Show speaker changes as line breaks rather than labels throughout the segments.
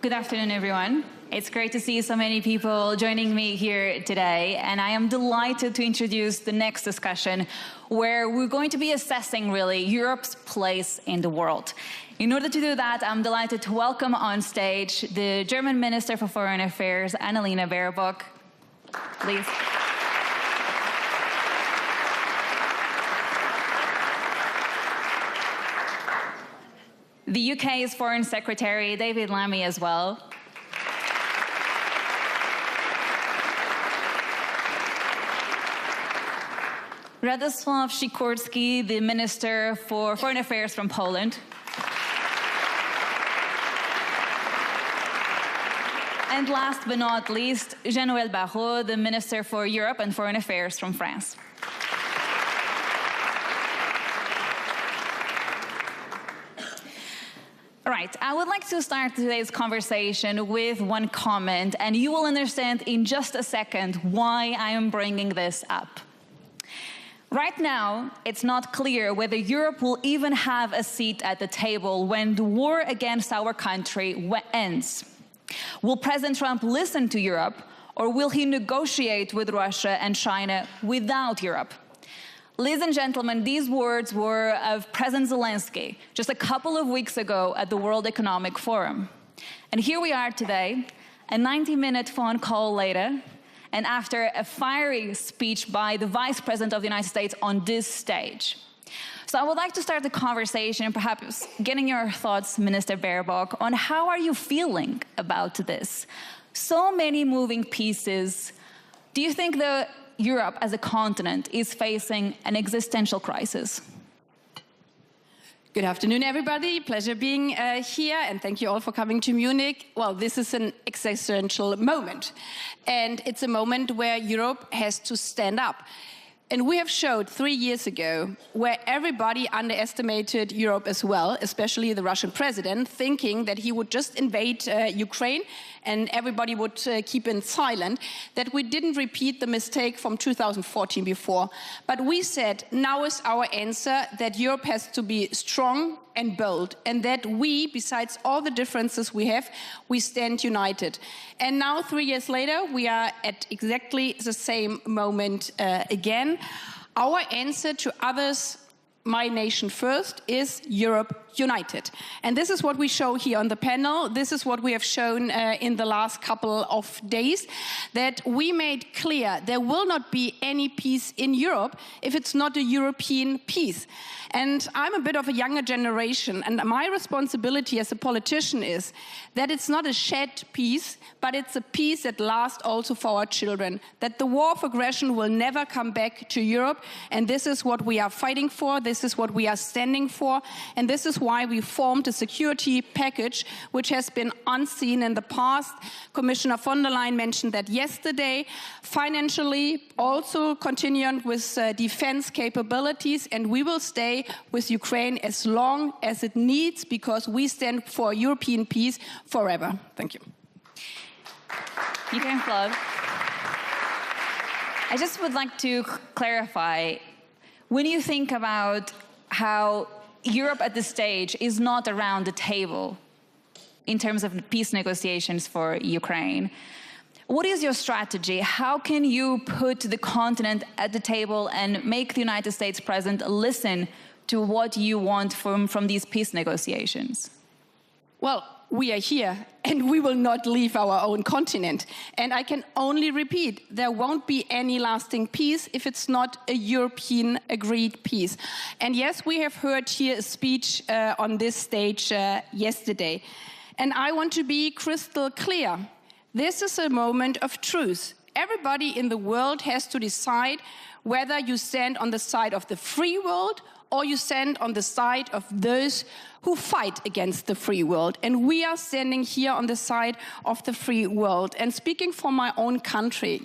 Good afternoon, everyone. It's great to see so many people joining me here today, and I am delighted to introduce the next discussion where we're going to be assessing, really, Europe's place in the world. In order to do that, I'm delighted to welcome on stage the German Minister for Foreign Affairs, Annalena Baerbock. Please. The UK's Foreign Secretary, David Lammy, as well. Radosław Sikorski, the Minister for Foreign Affairs from Poland. And last but not least, Jean-Noël Barrot, the Minister for Europe and Foreign Affairs from France. All right, I would like to start today's conversation with one comment, and you will understand in just a second why I am bringing this up. Right now, it's not clear whether Europe will even have a seat at the table when the war against our country ends. Will President Trump listen to Europe, or will he negotiate with Russia and China without Europe? Ladies and gentlemen, these words were of President Zelensky just a couple of weeks ago at the World Economic Forum. And here we are today, a 90-minute phone call later, and after a fiery speech by the Vice President of the United States on this stage. So I would like to start the conversation, perhaps getting your thoughts, Minister Baerbock, on how are you feeling about this? So many moving pieces. Do you think that Europe as a continent is facing an existential crisis?
Good afternoon, everybody. Pleasure being here, and thank you all for coming to Munich. Well, this is an existential moment, and it's a moment where Europe has to stand up. And we have showed 3 years ago where everybody underestimated Europe as well, especially the Russian president, thinking that he would just invade Ukraine and everybody would keep in silent, that we didn't repeat the mistake from 2014 before. But we said, now is our answer, that Europe has to be strong and bold, and that we, besides all the differences we have, we stand united. And now, 3 years later, we are at exactly the same moment again. Our answer to others, my nation first, is Europe united. And this is what we show here on the panel. This is what we have shown in the last couple of days, that we made clear there will not be any peace in Europe if it's not a European peace. And I'm a bit of a younger generation, and my responsibility as a politician is that it's not a shared peace, but it's a peace that lasts also for our children, that the war of aggression will never come back to Europe, and this is what we are fighting for, this is what we are standing for, and this is why we formed a security package which has been unseen in the past. Commissioner von der Leyen mentioned that yesterday. Financially, also continuing with defense capabilities, and we will stay with Ukraine as long as it needs, because we stand for European peace forever. Thank you.
You can applaud. I just would like to clarify, when you think about how Europe at this stage is not around the table in terms of peace negotiations for Ukraine, what is your strategy? How can you put the continent at the table and make the United States president listen to what you want from these peace negotiations?
Well, we are here, and we will not leave our own continent. And I can only repeat, there won't be any lasting peace if it's not a European agreed peace. And yes, we have heard here a speech on this stage yesterday. And I want to be crystal clear. This is a moment of truth. Everybody in the world has to decide whether you stand on the side of the free world or you stand on the side of those who fight against the free world. And we are standing here on the side of the free world. And speaking for my own country,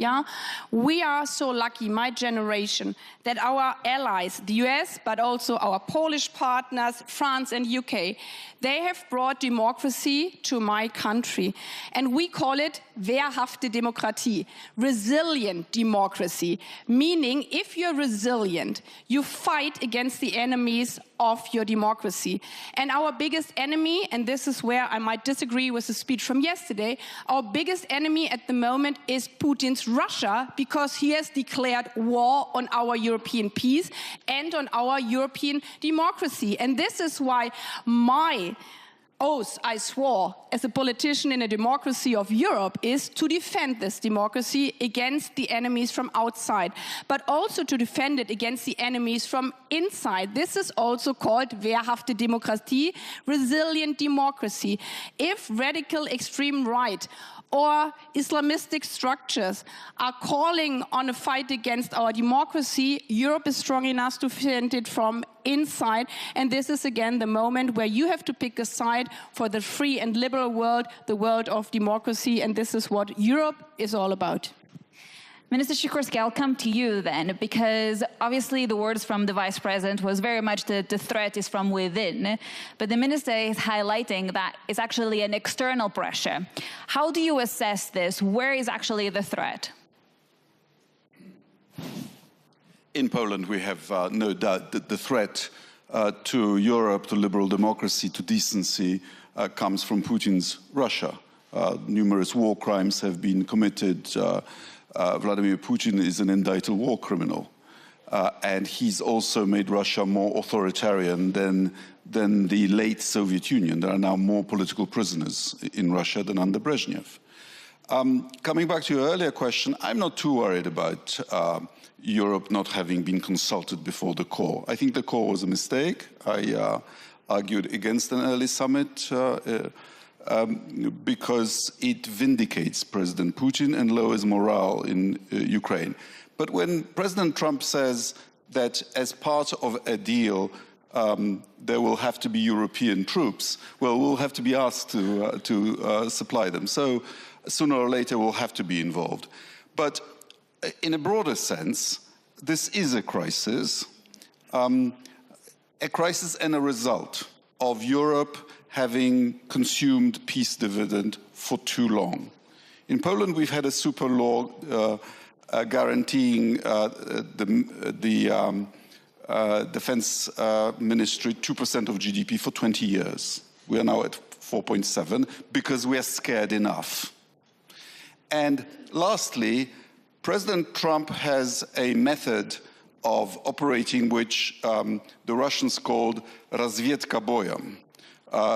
we are so lucky, my generation, that our allies, the US, but also our Polish partners, France and UK, they have brought democracy to my country. And we call it wehrhafte Demokratie, resilient democracy, meaning if you're resilient, you fight against the enemies of your democracy. And our biggest enemy, and this is where I might disagree with the speech from yesterday, our biggest enemy at the moment is Putin's Russia, because he has declared war on our European peace and on our European democracy. And this is why my oath I swore as a politician in a democracy of Europe is to defend this democracy against the enemies from outside, but also to defend it against the enemies from inside. This is also called wehrhafte Demokratie, resilient democracy. If radical extreme right or Islamistic structures are calling on a fight against our democracy, Europe is strong enough to defend it from inside. And this is again the moment where you have to pick a side for the free and liberal world, the world of democracy. And this is what Europe is all about.
Minister Sikorski, I'll come to you then, because obviously the words from the Vice President was very much the threat is from within, but the Minister is highlighting that it's actually an external pressure. How do you assess this? Where is actually the threat?
In Poland, we have no doubt that the threat to Europe, to liberal democracy, to decency comes from Putin's Russia. Numerous war crimes have been committed. Vladimir Putin is an indicted war criminal, and he's also made Russia more authoritarian than the late Soviet Union. There are now more political prisoners in Russia than under Brezhnev. Coming back to your earlier question, I'm not too worried about Europe not having been consulted before the core. I think the core was a mistake. I argued against an early summit because it vindicates President Putin and lowers morale in Ukraine. But when President Trump says that as part of a deal, there will have to be European troops, well, we'll have to be asked to supply them. So sooner or later, we'll have to be involved. But in a broader sense, this is a crisis and a result of Europe having consumed peace dividend for too long. In Poland, we've had a super law guaranteeing the defense ministry 2% of GDP for 20 years. We are now at 4.7 because we are scared enough. And lastly, President Trump has a method of operating which the Russians called razvedka bojem.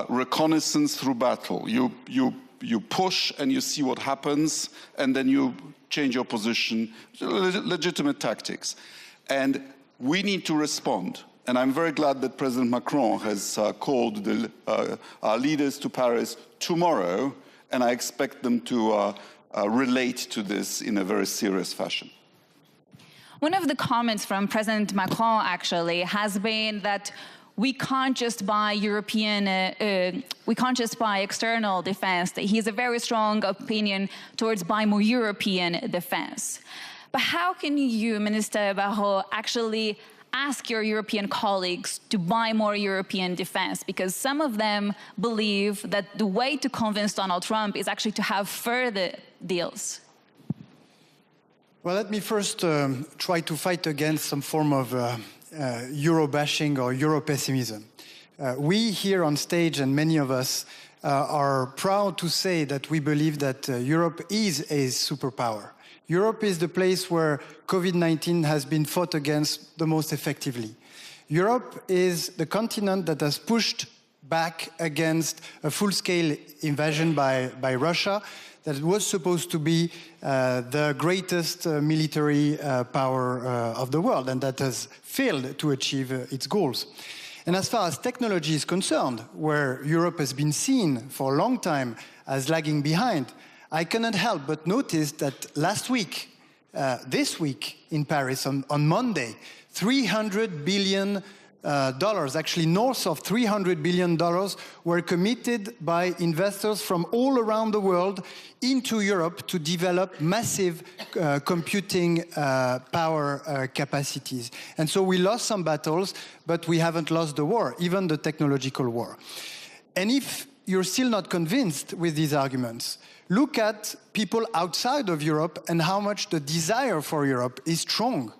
Reconnaissance through battle. You push and you see what happens, and then you change your position. Legitimate tactics. And we need to respond. And I'm very glad that President Macron has called our leaders to Paris tomorrow, and I expect them to relate to this in a very serious fashion.
One of the comments from President Macron actually has been that we can't just buy we can't just buy external defense. He has a very strong opinion towards buying more European defense. But how can you, Minister Barrot, actually ask your European colleagues to buy more European defense? Because some of them believe that the way to convince Donald Trump is actually to have further deals.
Well, let me first try to fight against some form of Euro-bashing or Euro-pessimism. We here on stage, and many of us, are proud to say that we believe that Europe is a superpower. Europe is the place where COVID-19 has been fought against the most effectively. Europe is the continent that has pushed back against a full-scale invasion by Russia that was supposed to be the greatest military power of the world, and that has failed to achieve its goals. And as far as technology is concerned, where Europe has been seen for a long time as lagging behind, I cannot help but notice that last week, this week in Paris, on Monday, $300 billion, actually north of $300 billion, were committed by investors from all around the world into Europe to develop massive computing power capacities. And so we lost some battles, but we haven't lost the war, even the technological war. And if you're still not convinced with these arguments, look at people outside of Europe and how much the desire for Europe is strong.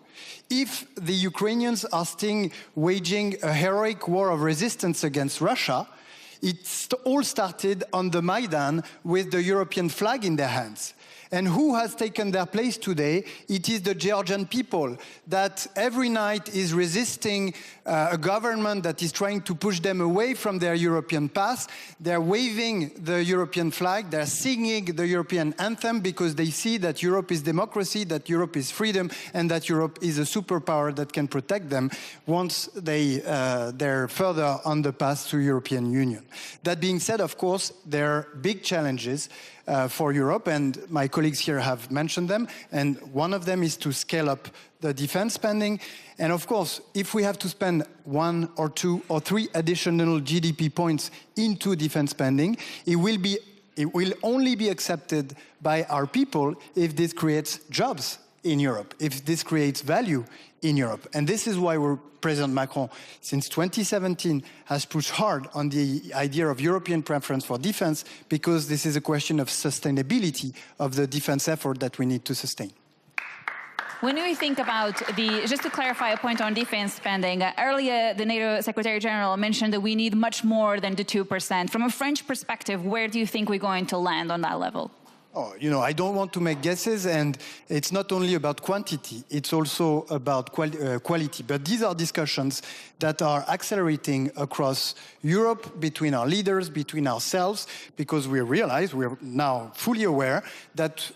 If the Ukrainians are still waging a heroic war of resistance against Russia, it all started on the Maidan with the European flag in their hands. And who has taken their place today? It is the Georgian people that every night is resisting a government that is trying to push them away from their European path. They're waving the European flag, they're singing the European anthem because they see that Europe is democracy, that Europe is freedom, and that Europe is a superpower that can protect them once they're further on the path to European Union. That being said, of course, there are big challenges for Europe, and my colleagues here have mentioned them, and one of them is to scale up the defense spending. And of course, if we have to spend 1 or 2 or 3 additional GDP points into defense spending, it will only be accepted by our people if this creates jobs in Europe, if this creates value in Europe. And this is why President Macron, since 2017, has pushed hard on the idea of European preference for defense, because this is a question of sustainability of the defense effort that we need to sustain.
When we think about just to clarify a point on defense spending, earlier the NATO Secretary General mentioned that we need much more than the 2%. From a French perspective, where do you think we're going to land on that level?
Oh, I don't want to make guesses, and it's not only about quantity, it's also about quality. But these are discussions that are accelerating across Europe, between our leaders, between ourselves, because we realize, we're now fully aware that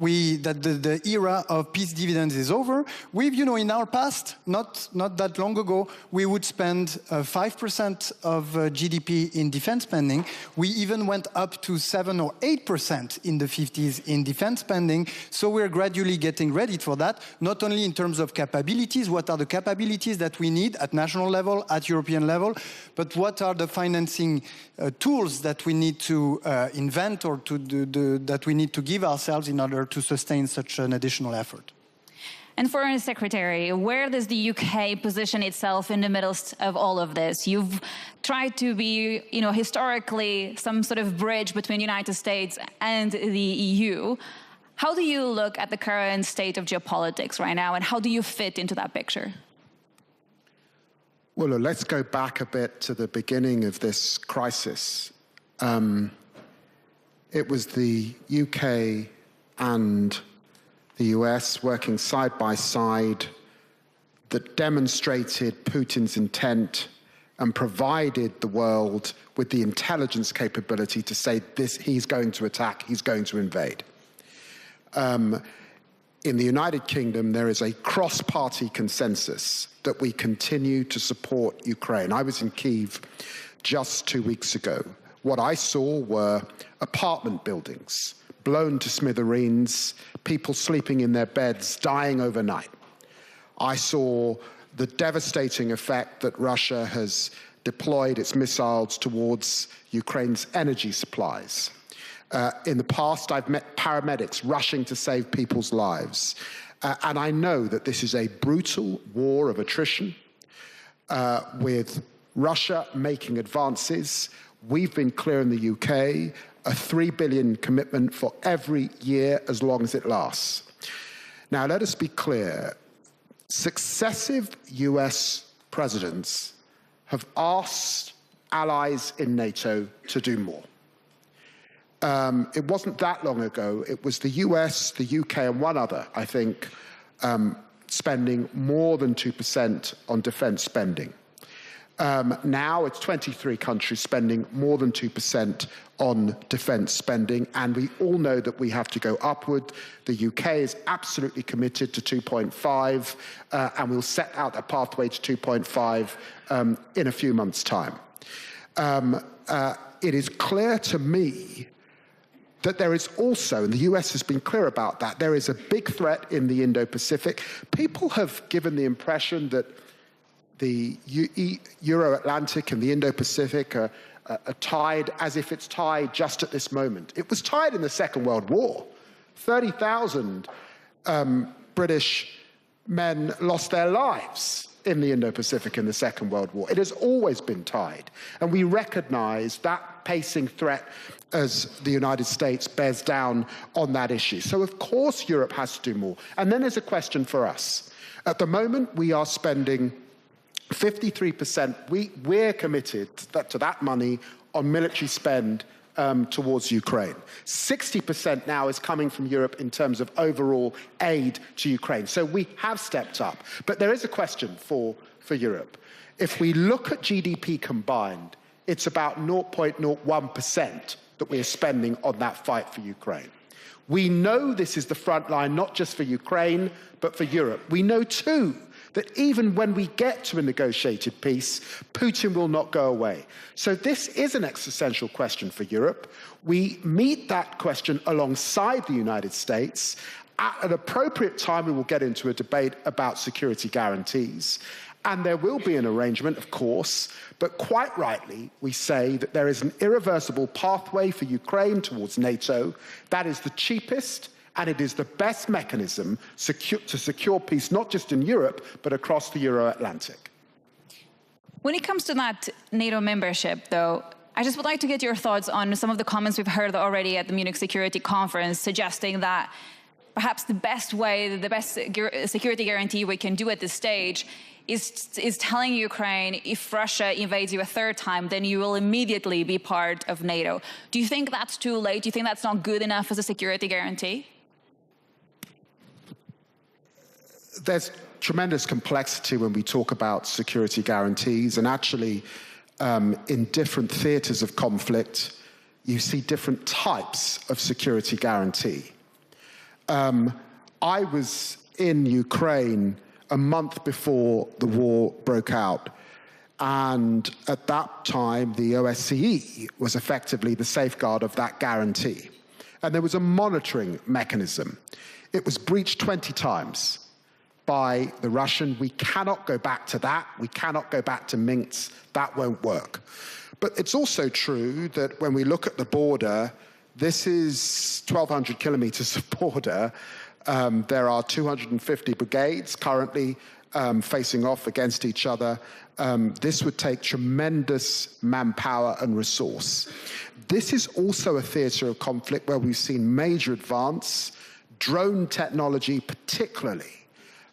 the era of peace dividends is over. We've, in our past, not that long ago, we would spend 5% of GDP in defense spending. We even went up to 7 or 8% in the 50s in defense spending. So we're gradually getting ready for that, not only in terms of capabilities, what are the capabilities that we need at national level, at European level, but what are the financing tools that we need to invent or that we need to give ourselves in order to sustain such an additional effort.
And Foreign Secretary, where does the UK position itself in the middle of all of this? You've tried to be, historically some sort of bridge between the United States and the EU. How do you look at the current state of geopolitics right now, and how do you fit into that picture?
Well, let's go back a bit to the beginning of this crisis. It was the UK and the US working side by side that demonstrated Putin's intent and provided the world with the intelligence capability to say this: he's going to attack, he's going to invade. In the United Kingdom, there is a cross-party consensus that we continue to support Ukraine. I was in Kyiv just 2 weeks ago. What I saw were apartment buildings blown to smithereens, people sleeping in their beds, dying overnight. I saw the devastating effect that Russia has deployed its missiles towards Ukraine's energy supplies. In the past, I've met paramedics rushing to save people's lives. And I know that this is a brutal war of attrition with Russia making advances. We've been clear in the UK, a $3 billion commitment for every year as long as it lasts. Now, let us be clear. Successive US presidents have asked allies in NATO to do more. It wasn't that long ago. It was the US, the UK, and one other, I think, spending more than 2% on defense spending. Now it's 23 countries spending more than 2% on defense spending, and we all know that we have to go upward. The UK is absolutely committed to 2.5, and we'll set out a pathway to 2.5 in a few months' time. It is clear to me that there is also, and the US has been clear about that, there is a big threat in the Indo-Pacific. People have given the impression that the Euro-Atlantic and the Indo-Pacific are tied as if it's tied just at this moment. It was tied in the Second World War. 30,000 British men lost their lives in the Indo-Pacific in the Second World War. It has always been tied. And we recognize that pacing threat as the United States bears down on that issue. So, of course, Europe has to do more. And then there's a question for us. At the moment, we are spending 53%. We're committed to that money on military spend towards Ukraine. 60% now is coming from Europe in terms of overall aid to Ukraine. So we have stepped up. But there is a question for Europe. If we look at GDP combined, it's about 0.01% that we are spending on that fight for Ukraine. We know this is the front line, not just for Ukraine, but for Europe. We know, too, that even when we get to a negotiated peace, Putin will not go away. So this is an existential question for Europe. We meet that question alongside the United States. At an appropriate time, we will get into a debate about security guarantees. And there will be an arrangement, of course, but quite rightly, we say that there is an irreversible pathway for Ukraine towards NATO. That is the cheapest, and it is the best mechanism to secure peace, not just in Europe, but across the Euro-Atlantic.
When it comes to that NATO membership, though, I just would like to get your thoughts on some of the comments we've heard already at the Munich Security Conference, suggesting that perhaps the best way, the best security guarantee we can do at this stage is telling Ukraine, if Russia invades you a third time, then you will immediately be part of NATO. Do you think that's too late? Do you think that's not good enough as a security guarantee?
There's tremendous complexity when we talk about security guarantees, and actually in different theaters of conflict, you see different types of security guarantee. I was in Ukraine a month before the war broke out, and at that time, the OSCE was effectively the safeguard of that guarantee. And there was a monitoring mechanism. It was breached 20 times by the Russian. We cannot go back to that. We cannot go back to Minsk. That won't work. But it's also true that when we look at the border, this is 1,200 kilometers of border. There are 250 brigades currently facing off against each other. This would take tremendous manpower and resource. This is also a theater of conflict where we've seen major advance, drone technology particularly,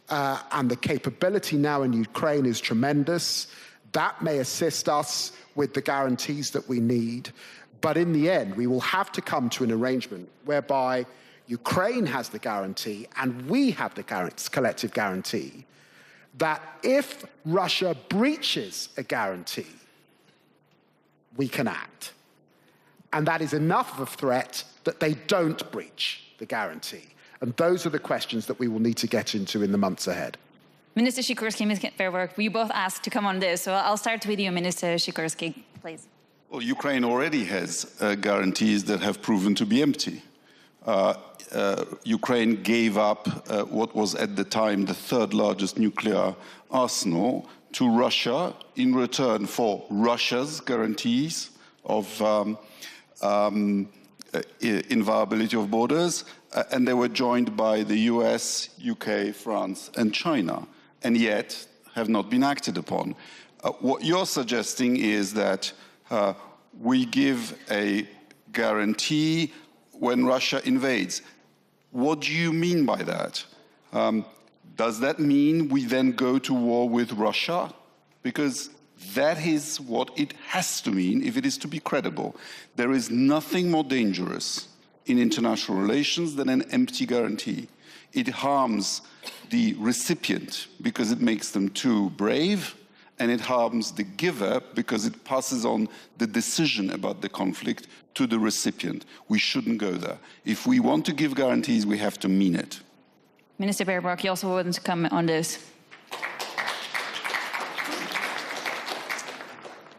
and the capability now in Ukraine is tremendous. That may assist us with the guarantees that we need. But in the end, we will have to come to an arrangement whereby Ukraine has the guarantee and we have the collective guarantee that if Russia breaches a guarantee, we can act. And that is enough of a threat that they don't breach the guarantee. And those are the questions that we will need to get into in the months ahead.
Minister Sikorski, Ms. Verwerk, we both asked to come on this, so I'll start with you, Minister Sikorski, please.
Well, Ukraine already has guarantees that have proven to be empty. Ukraine gave up what was at the time the third largest nuclear arsenal to Russia in return for Russia's guarantees of inviolability of borders, and they were joined by the US, UK, France, and China, and yet have not been acted upon. What you're suggesting is that we give a guarantee when Russia invades. What do you mean by that? Does that mean we then go to war with Russia? Because that is what it has to mean if it is to be credible. There is nothing more dangerous in international relations than an empty guarantee. It harms the recipient because it makes them too brave, and it harms the giver because it passes on the decision about the conflict to the recipient. We shouldn't go there. If we want to give guarantees, we have to mean it.
Minister Verwerk, you also want to comment on this.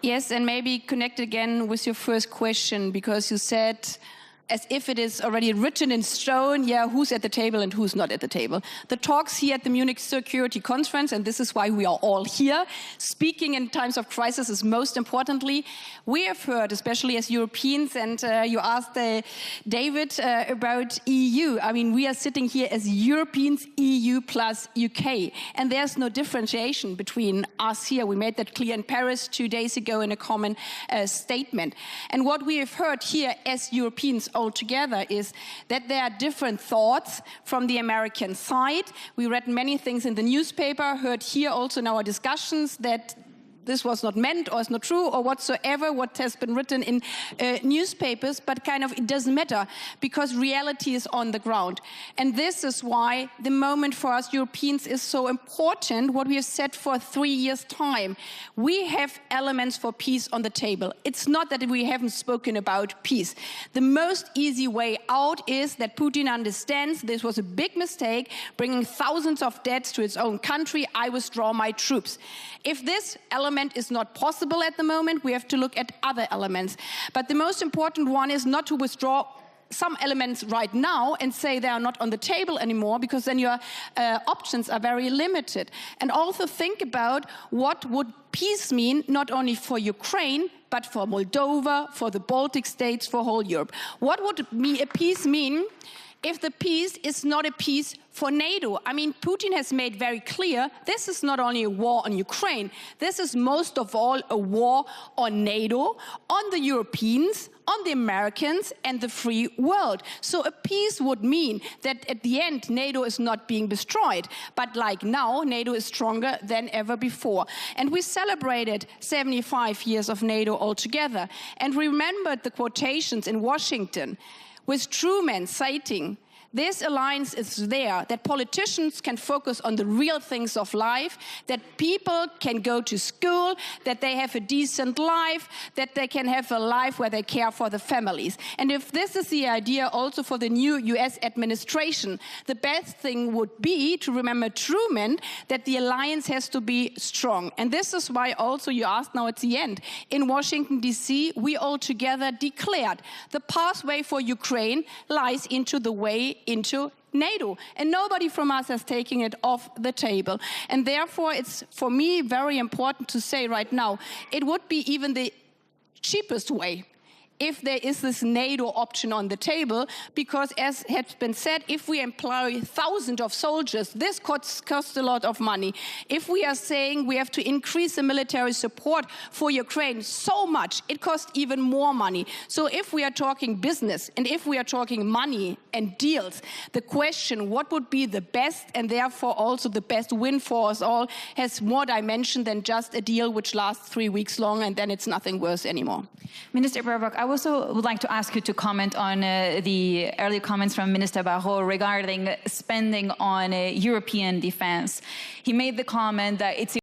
Yes, and maybe connect again with your first question, because you said, as if it is already written in stone, yeah, who's at the table and who's not at the table. The talks here at the Munich Security Conference, and this is why we are all here, speaking in times of crisis is most importantly. We have heard, especially as Europeans, and you asked David about EU. I mean, we are sitting here as Europeans, EU plus UK, and there's no differentiation between us here. We made that clear in Paris 2 days ago in a common statement. And what we have heard here as Europeans altogether is that there are different thoughts from the American side. We read many things in the newspaper, heard here also in our discussions that this was not meant or is not true or whatsoever what has been written in newspapers, but kind of it doesn't matter because reality is on the ground. And this is why the moment for us Europeans is so important, what we have said for 3 years' time. We have elements for peace on the table. It's not that we haven't spoken about peace. The most easy way out is that Putin understands this was a big mistake, bringing thousands of deaths to its own country. I withdraw my troops. If this element is not possible at the moment, we have to look at other elements. But the most important one is not to withdraw some elements right now and say they are not on the table anymore, because then your options are very limited. And also think about what would peace mean, not only for Ukraine, but for Moldova, for the Baltic states, for whole Europe. What would a peace mean if the peace is not a peace for NATO? I mean, Putin has made very clear this is not only a war on Ukraine, this is most of all a war on NATO, on the Europeans, on the Americans and the free world. So a peace would mean that at the end NATO is not being destroyed, but like now NATO is stronger than ever before. And we celebrated 75 years of NATO altogether and remembered the quotations in Washington with Truman citing, this alliance is there, that politicians can focus on the real things of life, that people can go to school, that they have a decent life, that they can have a life where they care for the families. And if this is the idea also for the new US administration, the best thing would be to remember Truman, that the alliance has to be strong. And this is why also you asked now at the end, in Washington, D.C., we all together declared the pathway for Ukraine lies into the way into NATO, and nobody from us has taken it off the table. And therefore, it's, for me, very important to say right now, it would be even the cheapest way if there is this NATO option on the table, because as has been said, if we employ thousands of soldiers, this costs a lot of money. If we are saying we have to increase the military support for Ukraine so much, it costs even more money. So if we are talking business and if we are talking money and deals, the question what would be the best and therefore also the best win for us all has more dimension than just a deal which lasts 3 weeks long and then it's nothing worse anymore.
Minister Baerbock, I also would like to ask you to comment on the earlier comments from Minister Barrot regarding spending on European defense. He made the comment that it's